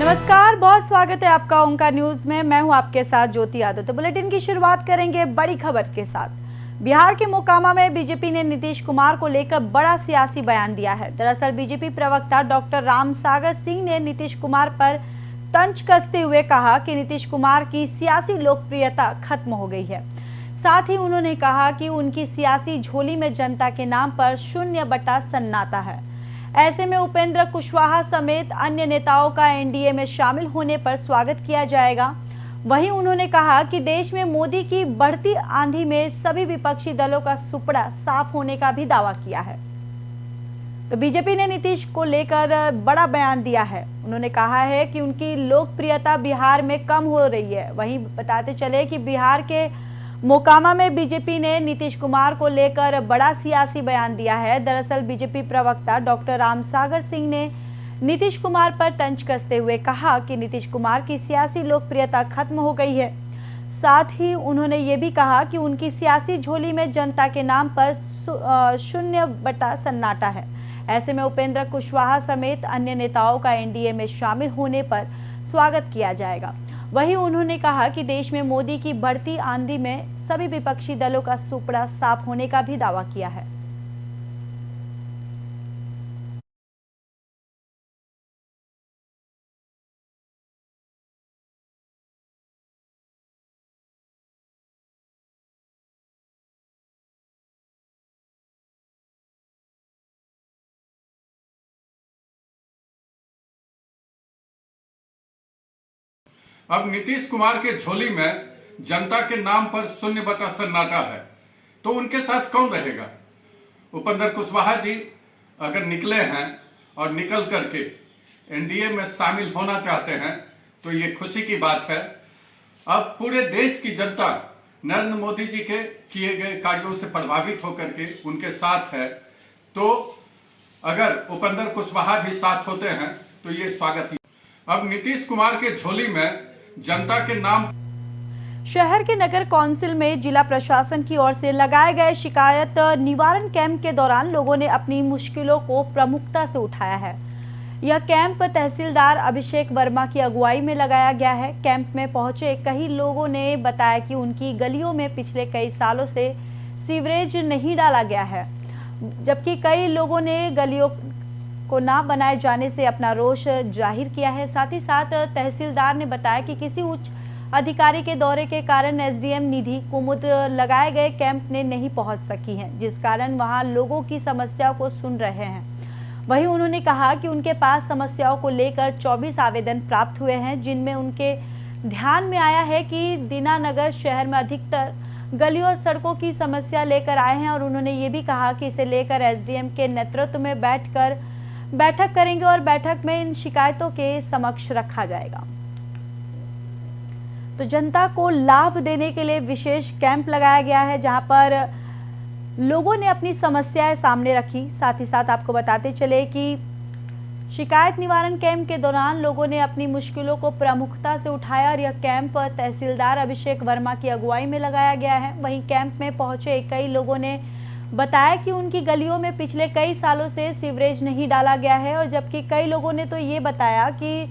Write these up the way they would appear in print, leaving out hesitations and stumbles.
नमस्कार, बहुत स्वागत है आपका ओंकार न्यूज में। मैं हूं आपके साथ ज्योति यादव। तो बुलेटिन की शुरुआत करेंगे बड़ी खबर के साथ। बिहार के मोकामा में बीजेपी ने नीतीश कुमार को लेकर बड़ा सियासी बयान दिया है। दरअसल बीजेपी प्रवक्ता डॉक्टर रामसागर सिंह ने नीतीश कुमार पर तंज कसते हुए कहा कि नीतीश कुमार की सियासी लोकप्रियता खत्म हो गई है। साथ ही उन्होंने कहा कि उनकी सियासी झोली में जनता के नाम पर 0 सन्नाटा है। ऐसे में उपेंद्र कुशवाहा समेत अन्य नेताओं का एनडीए में शामिल होने पर स्वागत किया जाएगा। वहीं उन्होंने कहा कि देश में मोदी की बढ़ती आंधी में सभी विपक्षी दलों का सुपड़ा साफ होने का भी दावा किया है। तो बीजेपी ने नीतीश को लेकर बड़ा बयान दिया है। उन्होंने कहा है कि उनकी लोकप्रियता बिहार में कम हो रही है। वहीं बताते चले कि बिहार के मोकामा में बीजेपी ने नीतीश कुमार को लेकर बड़ा सियासी बयान दिया है। दरअसल बीजेपी प्रवक्ता डॉक्टर रामसागर सिंह ने नीतीश कुमार पर तंज कसते हुए कहा कि नीतीश कुमार की सियासी लोकप्रियता खत्म हो गई है। साथ ही उन्होंने ये भी कहा कि उनकी सियासी झोली में जनता के नाम पर 0 सन्नाटा है। ऐसे में उपेंद्र कुशवाहा समेत अन्य नेताओं का एनडीए में शामिल होने पर स्वागत किया जाएगा। वहीं उन्होंने कहा कि देश में मोदी की बढ़ती आंधी में सभी विपक्षी दलों का सुपड़ा साफ होने का भी दावा किया है। अब नीतीश कुमार के झोली में जनता के नाम पर 0 सन्नाटा है, तो उनके साथ कौन रहेगा? उपेंद्र कुशवाहा जी अगर निकले हैं और निकल करके एनडीए में शामिल होना चाहते हैं तो ये खुशी की बात है। अब पूरे देश की जनता नरेंद्र मोदी जी के किए गए कार्यों से प्रभावित होकर के उनके साथ है, तो अगर उपेंद्र कुशवाहा भी साथ होते हैं तो ये स्वागत ही। अब नीतीश कुमार के झोली में जनता के नाम। शहर के नगर कौंसिल में जिला प्रशासन की ओर से लगाए गए शिकायत निवारण कैंप के दौरान लोगों ने अपनी मुश्किलों को प्रमुखता से उठाया है। यह कैंप तहसीलदार अभिषेक वर्मा की अगुवाई में लगाया गया है। कैंप में पहुंचे कई लोगों ने बताया कि उनकी गलियों में पिछले कई सालों से सीवरेज नहीं डाला गया है, जबकि कई लोगों ने गलियों को ना बनाए जाने से अपना रोष जाहिर किया है। साथ ही साथ तहसीलदार ने बताया कि किसी उच्च अधिकारी के दौरे के कारण एसडीएम निधि कुमुद लगाए गए कैंप में नहीं पहुंच सकी हैं, जिस कारण वहां लोगों की समस्याओं को सुन रहे हैं। वहीं उन्होंने कहा कि उनके पास समस्याओं को लेकर 24 आवेदन प्राप्त हुए हैं, जिनमें उनके ध्यान में आया है कि दीनानगर शहर में अधिकतर गलियों और सड़कों की समस्या लेकर आए हैं। और उन्होंने ये भी कहा कि इसे लेकर एसडीएम के नेतृत्व में बैठक करेंगे और बैठक में इन शिकायतों के समक्ष रखा जाएगा। तो जनता को लाभ देने के लिए विशेष कैंप लगाया गया है, जहां पर लोगों ने अपनी समस्याएं सामने रखी। साथ ही साथ आपको बताते चले कि शिकायत निवारण कैंप के दौरान लोगों ने अपनी मुश्किलों को प्रमुखता से उठाया और यह कैंप तहसीलदार अभिषेक वर्मा की अगुवाई में लगाया गया है। वहीं कैंप में पहुंचे कई लोगों ने बताया कि उनकी गलियों में पिछले कई सालों से सीवरेज नहीं डाला गया है, और जबकि कई लोगों ने तो ये बताया कि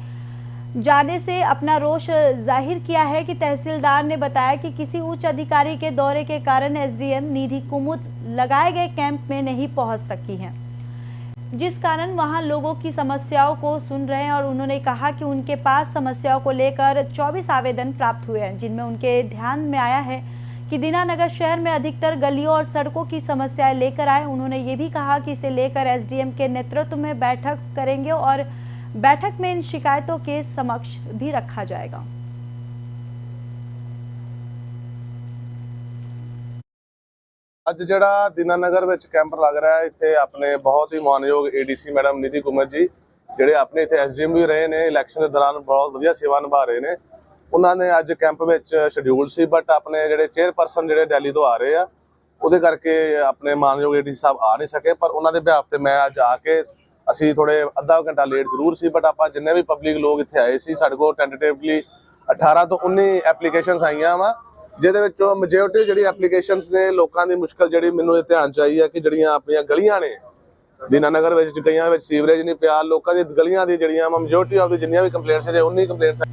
जाने से अपना रोष जाहिर किया है कि तहसीलदार ने बताया कि किसी उच्च अधिकारी के दौरे के कारण एसडीएम निधि कुमुद लगाए गए कैंप में नहीं पहुंच सकी हैं, जिस कारण वहां लोगों की समस्याओं को सुन रहे हैं। और उन्होंने कहा कि उनके पास समस्याओं को लेकर 24 आवेदन प्राप्त हुए हैं, जिनमें उनके ध्यान में आया है कि दीनानगर शहर में अधिकतर गलियों और सड़कों की समस्याएं लेकर आए। उन्होंने ये भी कहा कि इसे लेकर एसडीएम के नेतृत्व में बैठक करेंगे और बैठक में इन शिकायतों के समक्ष भी रखा जाएगा। ਅੱਜ ਜਿਹੜਾ ਦੀਨਾਨਗਰ ਵਿੱਚ ਕੈਂਪ ਲੱਗ ਰਿਹਾ ਹੈ, ਇੱਥੇ ਆਪਣੇ ਬਹੁਤ ਹੀ ਮਾਨਯੋਗ ਏਡੀਸੀ ਮੈਡਮ ਨਿਧੀ ਕੁਮਾਰ ਜੀ ਜਿਹੜੇ ਆਪਣੇ ਇੱਥੇ ਐਸਡੀਐਮ ਵੀ ਰਹੇ ਨੇ, ਇਲੈਕਸ਼ਨ ਦੇ ਦੌਰਾਨ ਬਹੁਤ ਵਧੀਆ ਸੇਵਾ ਨਿਭਾ ਰਹੇ ਨੇ। ਉਹਨਾਂ ਨੇ ਅੱਜ ਕੈਂਪ ਵਿੱਚ ਸ਼ਡਿਊਲ ਸੀ, ਬਟ ਆਪਣੇ ਜਿਹੜੇ ਚੇਅਰਪਰਸਨ ਜਿਹੜੇ ਦਿੱਲੀ ਤੋਂ ਆ ਰਹੇ ਆ, ਉਹਦੇ ਕਰਕੇ ਆਪਣੇ ਮਾਨਯੋਗ ਏਡੀਸੀ ਸਾਹਿਬ ਆ ਨਹੀਂ ਸਕੇ। ਪਰ ਉਹਨਾਂ ਦੇ ਬਿਹਾਫ ਤੇ ਮੈਂ ਅੱਜ ਆ ਕੇ, ਅਸੀਂ ਥੋੜੇ ਅੱਧਾ ਘੰਟਾ ਲੇਟ ਜ਼ਰੂਰ ਸੀ, ਬਟ ਆਪਾਂ ਜਿੰਨੇ ਵੀ ਪਬਲਿਕ ਲੋਕ ਇੱਥੇ ਆਏ ਸੀ, ਸਾਡੇ ਕੋਲ ਟੈਂਟੇਟਿਵਲੀ 18 ਤੋਂ 19 ਐਪਲੀਕੇਸ਼ਨਸ ਆਈਆਂ ਵਾ, ਜਿਹਦੇ ਵਿੱਚੋਂ ਮੈਜੋਰਟੀ ਜਿਹੜੀ ਐਪਲੀਕੇਸ਼ਨਸ ਨੇ ਲੋਕਾਂ ਦੀ ਮੁਸ਼ਕਲ ਜਿਹੜੀ ਮੈਨੂੰ ਇਹ ਧਿਆਨ ਚ ਆਈ ਹੈ ਕਿ ਜਿਹੜੀਆਂ ਆਪਣੀਆਂ ਗਲੀਆਂ ਨੇ ਦੀਨਾਨਗਰ ਵਿੱਚ ਕਈਆਂ ਵਿੱਚ ਸੀਵਰੇਜ ਨਹੀਂ ਪਿਆ, ਲੋਕਾਂ ਦੀ ਗਲੀਆਂ ਦੀ ਜਿਹੜੀਆਂ ਮੈਜੋਰਟੀ ਆਫ ਦੀ ਜਿੰਨੀਆਂ ਵੀ ਕੰਪਲੇਂਟਸ ਹੈ 19 ਕੰਪਲੇਂਟਸ।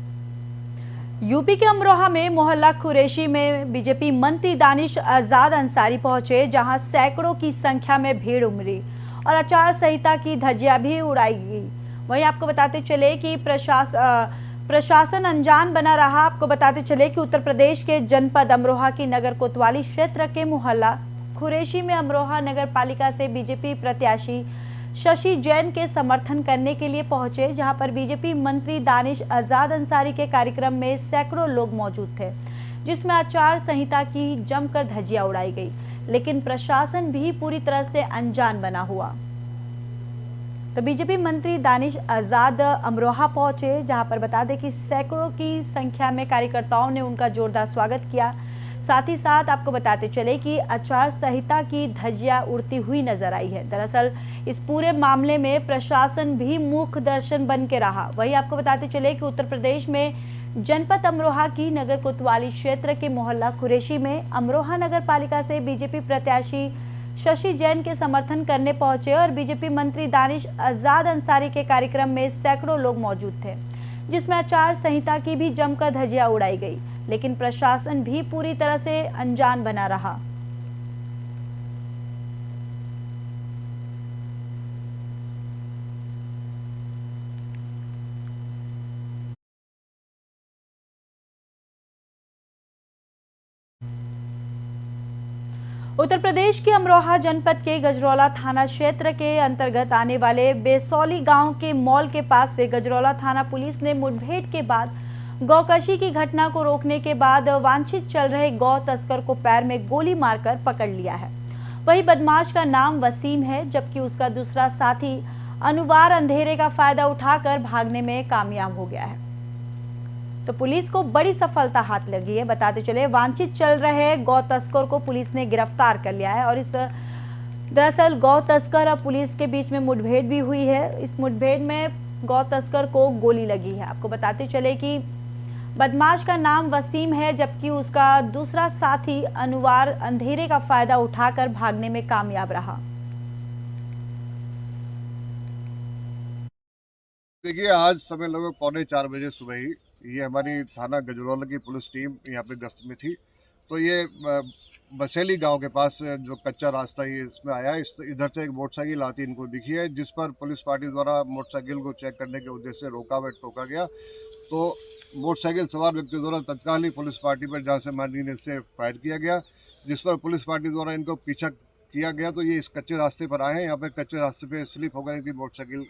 यूपी के अमरोहा में मोहल्ला कुरैशी में बीजेपी मंत्री दानिश आजाद अंसारी पहुंचे, जहां सैकड़ों की संख्या में भीड़ उमड़ी और आचार संहिता की धज्जियां भी उड़ाई गई। वहीं आपको बताते चले कि प्रशासन अनजान बना रहा। आपको बताते चले कि उत्तर प्रदेश के जनपद अमरोहा की नगर कोतवाली क्षेत्र के मोहल्ला कुरैशी में अमरोहा नगर पालिका से बीजेपी प्रत्याशी शशि जैन के समर्थन करने के लिए पहुंचे, जहां पर बीजेपी मंत्री दानिश आजाद अंसारी के कार्यक्रम में सैकड़ों लोग मौजूद थे, जिसमें आचार संहिता की जमकर धज्जियां उड़ाई गई, लेकिन प्रशासन भी पूरी तरह से अनजान बना हुआ। तो बीजेपी मंत्री दानिश आजाद अमरोहा पहुंचे, जहां पर बता दें कि सैकड़ों की संख्या में कार्यकर्ताओं ने उनका जोरदार स्वागत किया। साथ ही साथ आपको बताते चले कि आचार संहिता की धज्जियां उड़ती हुई नजर आई है। दरअसल इस पूरे मामले में प्रशासन भी मूक दर्शन बन के रहा। वहीं आपको बताते चले कि उत्तर प्रदेश में जनपद अमरोहा की नगर कोतवाली क्षेत्र के मोहल्ला कुरैशी में अमरोहा नगर पालिका से बीजेपी प्रत्याशी शशि जैन के समर्थन करने पहुंचे और बीजेपी मंत्री दानिश आजाद अंसारी के कार्यक्रम में सैकड़ों लोग मौजूद थे, जिसमें आचार संहिता की भी जमकर धज्जियां उड़ाई गई, लेकिन प्रशासन भी पूरी तरह से अनजान बना रहा। उत्तर प्रदेश के अमरोहा जनपद के गजरौला थाना क्षेत्र के अंतर्गत आने वाले बेसौली गांव के मॉल के पास से गजरौला थाना पुलिस ने मुठभेड़ के बाद गौकशी की घटना को रोकने के बाद वांछित चल रहे गौ तस्कर को पैर में गोली मारकर पकड़ लिया है। वही बदमाश का नाम वसीम है, जबकि उसका दूसरा साथी अनुवार अंधेरे का फायदा उठाकर भागने में कामयाब हो गया है। तो पुलिस को बड़ी सफलता हाथ लगी है। बताते चले वांछित चल रहे गौ तस्कर को पुलिस ने गिरफ्तार कर लिया है और इस दरअसल गौ तस्कर और पुलिस के बीच में मुठभेड़ भी हुई है। इस मुठभेड़ में गौ तस्कर को गोली लगी है। आपको बताते चले कि बदमाश का नाम वसीम है, जबकि उसका दूसरा साथी अनुवार अंधेरे का फायदा उठाकर भागने में कामयाब रहा। देखिए, आज समय लगभग 3:45 बजे सुबह ही ये हमारी थाना गजरौला की पुलिस टीम यहाँ पे गश्त में थी। तो ये बसेली गांव के पास जो कच्चा रास्ता ही इसमें आया, इधर से एक मोटरसाइकिल आती इनको दिखी है, जिस पर पुलिस पार्टी द्वारा मोटरसाइकिल को चेक करने के उद्देश्य से रोका व टोका गया। तो मोटरसाइकिल सवार व्यक्ति द्वारा तत्काल ही पुलिस पार्टी पर जहाँ से मारने से फायर किया गया, जिस पर पुलिस पार्टी द्वारा इनको पीछा किया गया। तो ये इस कच्चे रास्ते पर आए हैं। यहाँ पे कच्चे रास्ते पे स्लिप होकर इनकी मोटरसाइकिल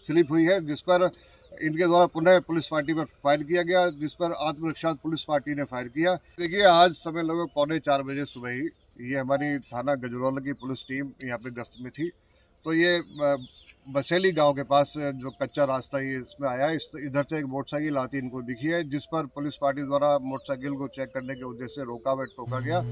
स्लिप हुई है, जिस पर इनके द्वारा पुनः पुलिस पार्टी पर फायर किया गया, जिस पर आत्मरक्षा पुलिस पार्टी ने फायर किया। देखिए, आज समय लगभग 3:45 बजे सुबह ही ये हमारी थाना गजरौला की पुलिस टीम यहाँ पे गश्त में थी। तो ये बसेली गांव के पास जो कच्चा रास्ता ही इसमें आया, इधर से एक मोटरसाइकिल आती इनको दिखी है, जिस पर पुलिस पार्टी द्वारा मोटरसाइकिल को चेक करने के उद्देश्य से रोका व टोका गया।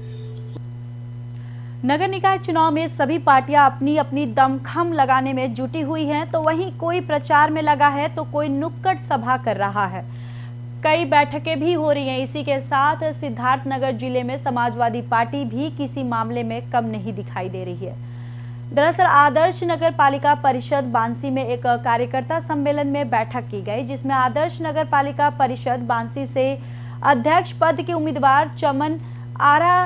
नगर निकाय चुनाव में सभी पार्टियां अपनी अपनी दमखम लगाने में जुटी हुई हैं, तो वहीं कोई प्रचार में लगा है तो कोई नुक्कड़ सभा कर रहा है। कई बैठकें भी हो रही हैं। इसी के साथ सिद्धार्थनगर जिले में समाजवादी पार्टी भी किसी मामले में कम नहीं दिखाई दे रही है। दरअसल आदर्श नगर पालिका परिषद बांसी में एक कार्यकर्ता सम्मेलन में बैठक की गई, जिसमें आदर्श नगर पालिका परिषद बांसी से अध्यक्ष पद के उम्मीदवार चमन आरा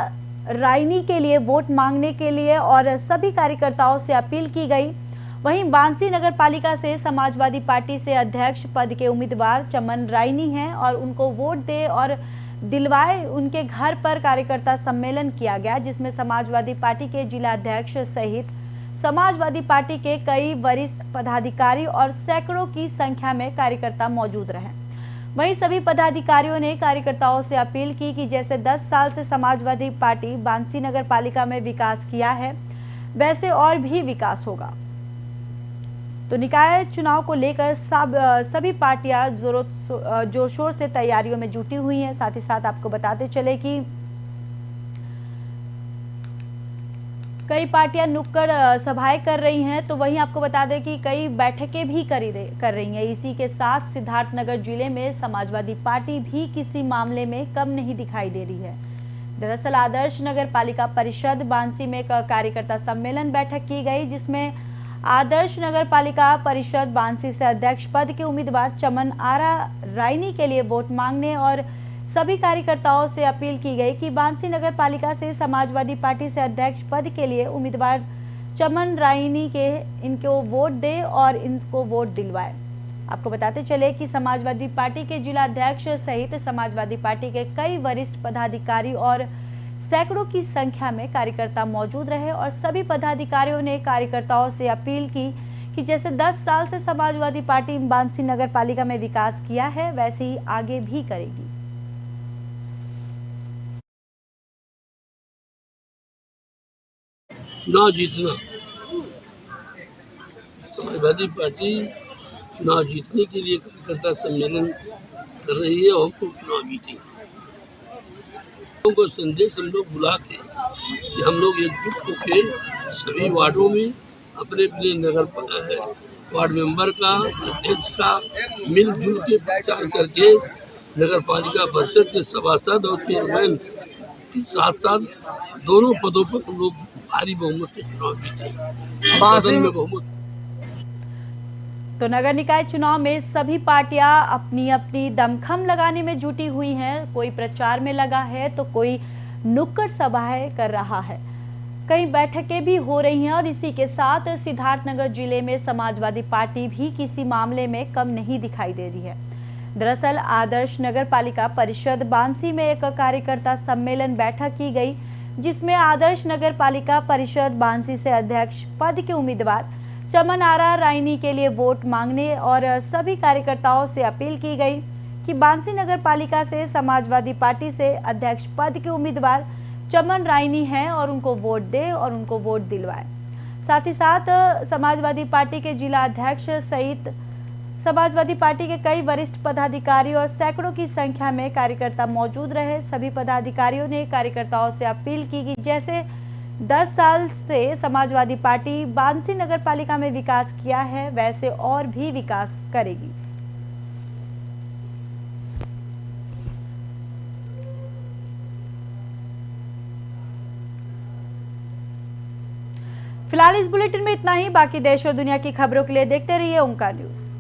रायनी के लिए वोट मांगने के लिए और सभी कार्यकर्ताओं से अपील की गई। वहीं बांसी नगर पालिका से समाजवादी पार्टी से अध्यक्ष पद के उम्मीदवार चमन रायनी हैं और उनको वोट दे और दिलवाए, उनके घर पर कार्यकर्ता सम्मेलन किया गया, जिसमें समाजवादी पार्टी के जिला अध्यक्ष सहित समाजवादी पार्टी के कई वरिष्ठ पदाधिकारी और सैकड़ों की संख्या में कार्यकर्ता मौजूद रहे। वहीं सभी पदाधिकारियों ने कार्यकर्ताओं से अपील की कि जैसे 10 साल से समाजवादी पार्टी बांसी नगर पालिका में विकास किया है, वैसे और भी विकास होगा। तो निकाय चुनाव को लेकर सभी पार्टियां जोर शोर से तैयारियों में जुटी हुई हैं। साथ ही साथ आपको बताते चले कि कई पार्टियां नुक्कड़ सभाएं कर रही हैं, तो वहीं आपको बता दें कि कई बैठकें भी कर रही हैं। इसी के साथ सिद्धार्थनगर जिले में समाजवादी पार्टी भी किसी मामले में कम नहीं दिखाई दे रही है। दरअसल आदर्श नगर पालिका परिषद बांसी में एक कार्यकर्ता सम्मेलन बैठक की गई, जिसमें आदर्श नगर पालिका परिषद बांसी से अध्यक्ष पद के उम्मीदवार चमन आरा रायनी के लिए वोट मांगने और सभी कार्यकर्ताओं से अपील की गई कि बांसी नगर पालिका से समाजवादी पार्टी से अध्यक्ष पद के लिए उम्मीदवार चमन रायनी के इनको वोट दे और इनको वोट दिलवाए। आपको बताते चले कि समाजवादी पार्टी के जिला अध्यक्ष सहित समाजवादी पार्टी के कई वरिष्ठ पदाधिकारी और सैकड़ों की संख्या में कार्यकर्ता मौजूद रहे और सभी पदाधिकारियों ने कार्यकर्ताओं से अपील की कि जैसे 10 साल से समाजवादी पार्टी बांसी नगर पालिका में विकास किया है, वैसे ही आगे भी करेगी। चुनाव जीतना, समाजवादी पार्टी चुनाव जीतने के लिए कार्यकर्ता सम्मेलन कर रही है और हम चुनाव जीतेंगे। लोगों को संदेश हम लोग बुला के कि हम लोग एकजुट होकर सभी वार्डों में अपने अपने वार्ड मेंबर का, अध्यक्ष का मिलजुल के प्रचार करके नगर पालिका परिषद के सभासद और चेयरमैन के साथ साथ दोनों पदों पर हम लोग भारी बहुमत से चुनाव जीतेंगे। सदन में बहुमत। तो नगर निकाय चुनाव में सभी पार्टियां अपनी अपनी दमखम लगाने में जुटी हुई हैं। कोई प्रचार में लगा है तो कोई नुक्कड़ सभाएं कर रहा है, कई बैठकें भी हो रही हैं और इसी के साथ सिद्धार्थनगर जिले में समाजवादी पार्टी भी किसी मामले में कम नहीं दिखाई दे रही है। दरअसल आदर्श नगर पालिका परिषद बांसी में एक कार्यकर्ता सम्मेलन बैठक की गई, जिसमें आदर्श नगर पालिका परिषद बांसी से अध्यक्ष पद के उम्मीदवार चमन आरा रायनी के लिए वोट मांगने और सभी कार्यकर्ताओं से अपील की गई कि बांसी नगर पालिका से समाजवादी पार्टी से अध्यक्ष पद के उम्मीदवार चमन रायनी हैं और उनको वोट दे और उनको वोट दिलवाए। साथ ही साथ समाजवादी पार्टी के जिला अध्यक्ष सहित समाजवादी पार्टी के कई वरिष्ठ पदाधिकारी और सैकड़ों की संख्या में कार्यकर्ता मौजूद रहे। सभी पदाधिकारियों ने कार्यकर्ताओं से अपील की कि जैसे 10 साल से समाजवादी पार्टी बांसी नगर पालिका में विकास किया है, वैसे और भी विकास करेगी। फिलहाल इस बुलेटिन में इतना ही। बाकी देश और दुनिया की खबरों के लिए देखते रहिए ओंकार न्यूज।